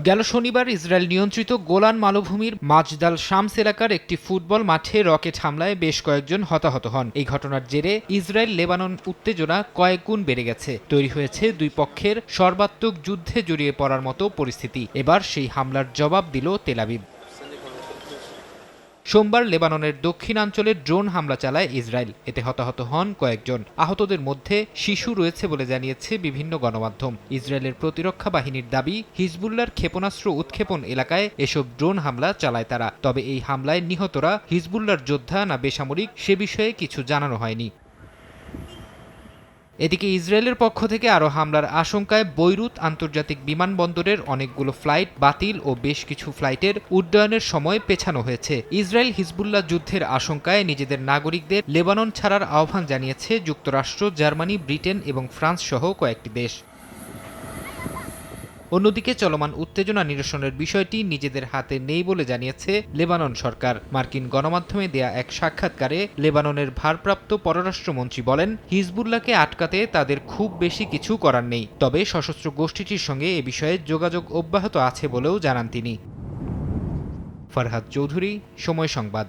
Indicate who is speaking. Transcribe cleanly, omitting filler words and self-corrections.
Speaker 1: গেল শনিবার ইসরায়েল নিয়ন্ত্রিত গোলান মালভূমির মাজদাল শামস এলাকার একটি ফুটবল মাঠে রকেট হামলায় বেশ কয়েকজন হতাহত হন। এই ঘটনার জেরে ইসরায়েল লেবানন উত্তেজনা কয়েক গুণ বেড়ে গেছে। তৈরি হয়েছে দুই পক্ষের সর্বাত্মক যুদ্ধে জড়িয়ে পড়ার মতো পরিস্থিতি। এবার সেই হামলার জবাব দিল তেল আবিব। সোমবার লেবাননের দক্ষিণাঞ্চলে ড্রোন হামলা চালায় ইসরায়েল। এতে হতাহত হন কয়েকজন। আহতদের মধ্যে শিশু রয়েছে বলে জানিয়েছে বিভিন্ন গণমাধ্যম। ইসরায়েলের প্রতিরক্ষা বাহিনীর দাবি, হিজবুল্লাহর ক্ষেপণাস্ত্র উৎক্ষেপণ এলাকায় এসব ড্রোন হামলা চালায় তারা। তবে এই হামলায় নিহতরা হিজবুল্লাহর যোদ্ধা না বেসামরিক সে বিষয়ে কিছু জানানো হয়নি। এদিকে ইসরায়েলের পক্ষ থেকে আরও হামলার আশঙ্কায় বৈরুত আন্তর্জাতিক বিমানবন্দরের অনেকগুলো ফ্লাইট বাতিল ও বেশ কিছু ফ্লাইটের উড্ডয়নের সময় পেছানো হয়েছে। ইসরায়েল হিজবুল্লাহ যুদ্ধের আশঙ্কায় নিজেদের নাগরিকদের লেবানন ছাড়ার আহ্বান জানিয়েছে যুক্তরাষ্ট্র, জার্মানি, ব্রিটেন এবং ফ্রান্স সহ কয়েকটি দেশ। অন্যদিকে চলমান উত্তেজনা নিরসনের বিষয়টি নিজেদের হাতে নেই বলে জানিয়েছে লেবানন সরকার। মার্কিন গণমাধ্যমে দেয়া এক সাক্ষাৎকারে লেবাননের ভারপ্রাপ্ত পররাষ্ট্রমন্ত্রী বলেন, হিজবুল্লাহকে আটকাতে তাদের খুব বেশি কিছু করার নেই, তবে সশস্ত্র গোষ্ঠীটির সঙ্গে এ বিষয়ে যোগাযোগ অব্যাহত আছে বলেও জানান তিনি। ফরহাদ চৌধুরী, সময় সংবাদ।